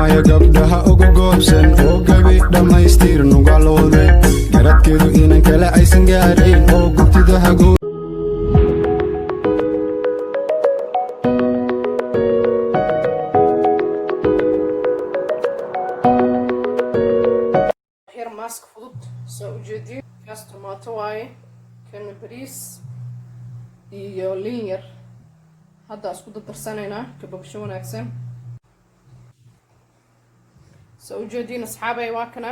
maya gabdhaha ugu goobsan oo gabi dhammaystir nugalooday garadkeedu inan kale aysan gaarayn oo gubtida hagow ماسك فضوط سو جديد كاس طماطو واي كان بريس iyo liin yar hadda isku darsanayna kababsho wanaagsan soo jeedin asxaabay waa kana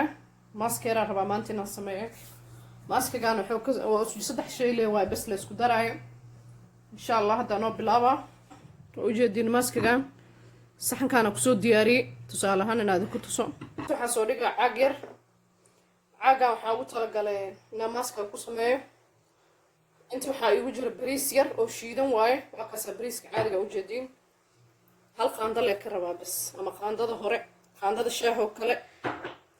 maskeera raba maanta inaan sameeyo maskeegan wuxuu saddex shay leeyahay bas la isku darayo insha Allah hadda noo bilaaba soo jeedin maskeegan saxankaana ku soo diyaariyay tusaale ahaan inaad ku tuso waxa soo dhigaa caag yar caaga waxa ugu talagalay inaan maska ku sameeyo inta waxa igu jira bariis yar oo shiidan waaye waa ka bariiska caadiga u jeedin hal qaando le ka rabaa bas ama qaandada hore qaandada shaaho kale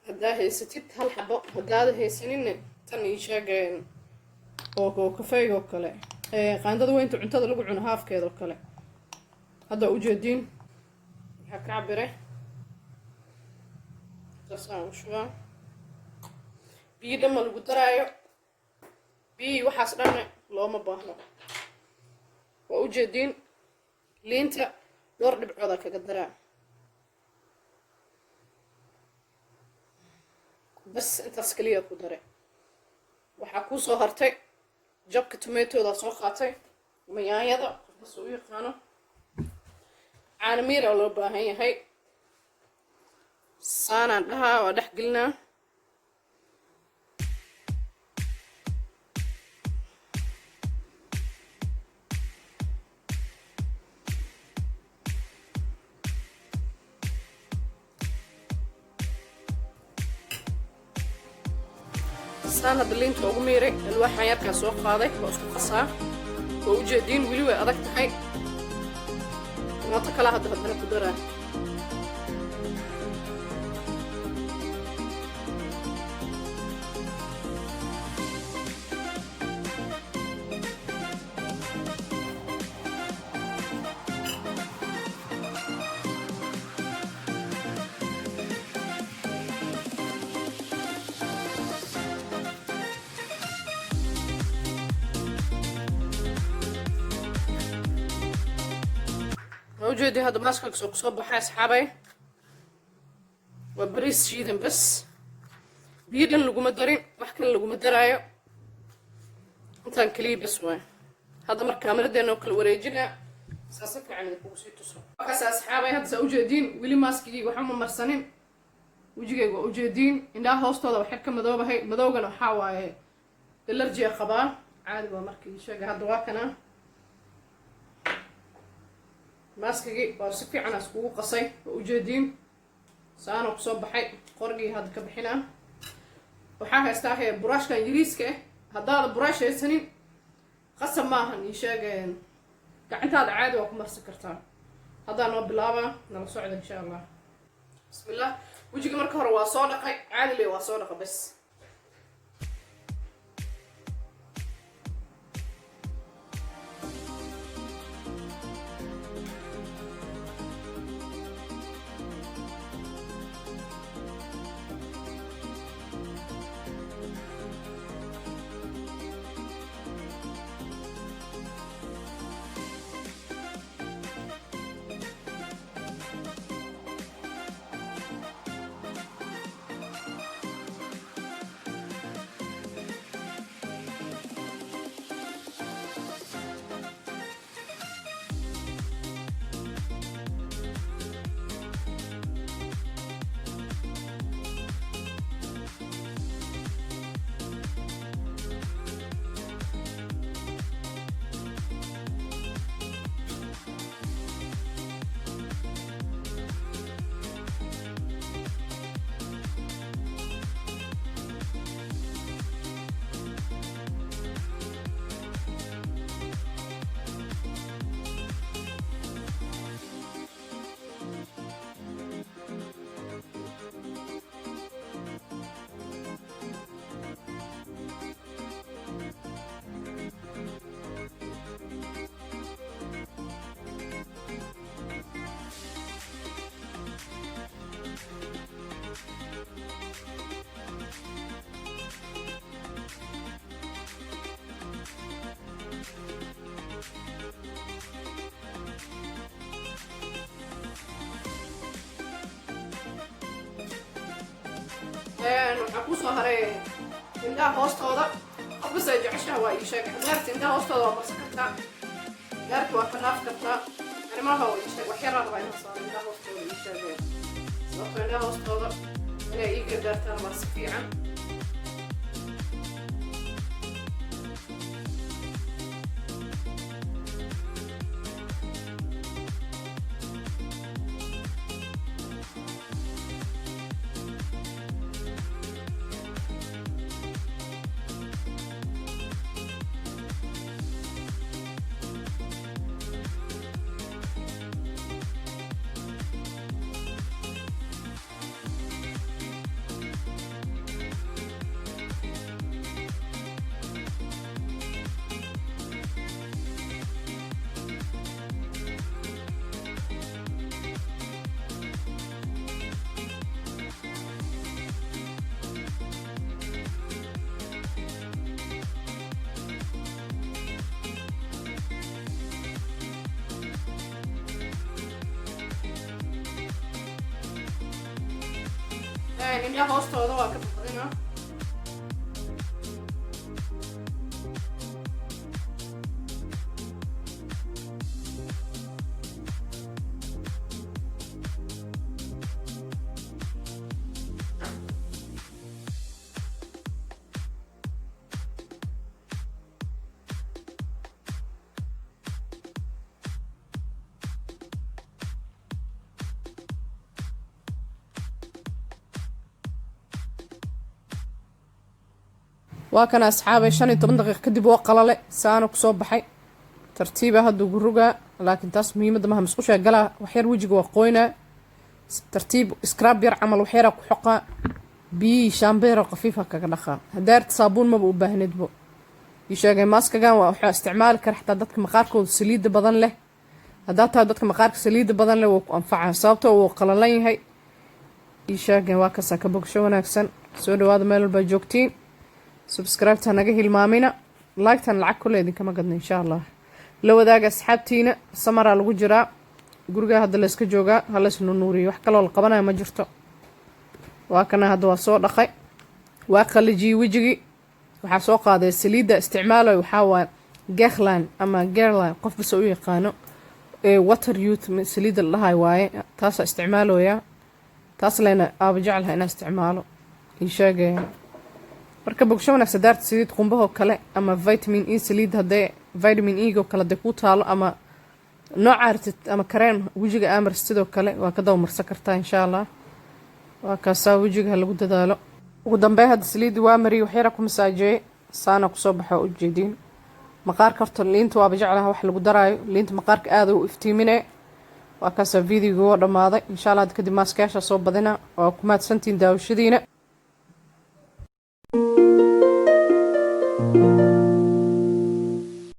hadaa haysatid hal xabo hadaa haysanin tan ii sheegeen oo kafeeyga kale qaandada weynta cuntada lagu cuno haafkeeda kale hada u jeedin waxa ka cabire tasaan shuba biyo dhama lagu daraayo biyo waxaas dhan looma baahno waa u jeedin liinta dhowr dhibcood kaga daraa bas intaas kaliya ku dare waxa ku soo hartay jabka tomatoda soo qaatay mayaayada bas u yaqaano caano miir oo loo baahan yahay saanaan dhahaa waa dhex gelinaa سانا دلين توقو ميري الواحة يركا سوق قاضي واسكو قصها ووجدين وليوي أدك تحي ما تكلا هاد هدنا كدرا وجدي هذا ماسك سوق بحي أصحابي وبريس شيدن بس بيدن لقوم الدارين وحكن لقوم الدرايو انتان كلي بس وين هذا مر كاميرا دينا وكل وريجنا ساسك عن البوسي تصو وكاس أصحابي هذا سوجدين ولي ماسكي وحمو مرسنين وجيجي وجدين إنها هوستودا وحكة مدوبة هي مدوبة وحاوة الرجية خبار عادي ومركي شاقة هذا واكنا ماسكي وصفي عنا سكوه قصي وجدين سانا وقصوب بحي قرقي هاد كبحنا وحاها استاهي براش كان يريسكي هذا البراش يسنين قسم ماهن يشاقين قاعد هذا عادي وكمر سكرتان هذا نوب بلابا نوصعد ان شاء الله بسم الله وجيك مركه رواصونقي عادي لي واصونقه بس waxaa kusoo haray indhaha hoostooda qofbas ay jeceshaha waa ii sheegay gaarta indhaha hoostooda waa marsan kartaa gaarta waa ka dhaaf kartaa arrimaha waa ii sheeg waxyaraa rabaa inaan saaro indhaha hoostooda ii sheegay sababtoo indhaha hoostooda inay ii gargaartaan waa si fiican indhaha hoostooda waa ka baqdina waa kana asxaabay 15 daqiiqo kadib oo qalale saana ku soo baxay tartiiba hadda ugu rugaa laakiin taas muhiimada ma masqusha gala wax yar wajiga waa qoyna tartiib scrub yar camal wax yar ku xoqa bi shaambeero qafiifa kaga dhaqa hadaart saabuun ma u baahnidbo ishaagay maskagan waa waxa isticmaal kar xataa dadka maqaarkooda saliid badan leh hadaa taa dadka maqaarka saliid badan leh oo ku anfaca sababtoo uu qalalan yahay ishaagay waa ka saka bogsho wanaagsan soo dhawaada meel walba joogtiin subscribe naga hilmaamina like tan lacag kule idinkama gadna insha Allah la wadaaga asxaabtiina samara lagu jiraa guriga hadda la iska joogaa hala isnu nuuriyo wax kale oo la qabanayo ma jirto waa kana hadda waa soo dhaqay waa qaliji wajigi waxa soo qaaday saliida isticmaalo waxa waa Guerlain ama Guerlain qof bas u yaqaano water youth saliida lahaay waaye taas isticmaalooya taas leena aaba jecelahay inaan isticmaalo ishaagay marka bogsho wanaagsan daarta saliid qumbaha kale ama vitamin E saliid hadee vitamin E go kala ku taalo ama nooc artid ama kareem wajiga amar sidoo kale waa ka dawmarsan kartaa insha Allah waa ka saa wajiga lagu dadaalo ugu dambeey had saliid waa mari wax yar ku masaajeey saana ku soo baxo u jeedin maqaar karto liinta waa bajeclaha wax lagu daraayo liinta maqaarka aad u iftiimine waa ka saa video dhamaaday insha Allah kadib maaskaasha soo badina waa ku maadsantiin daawashadiina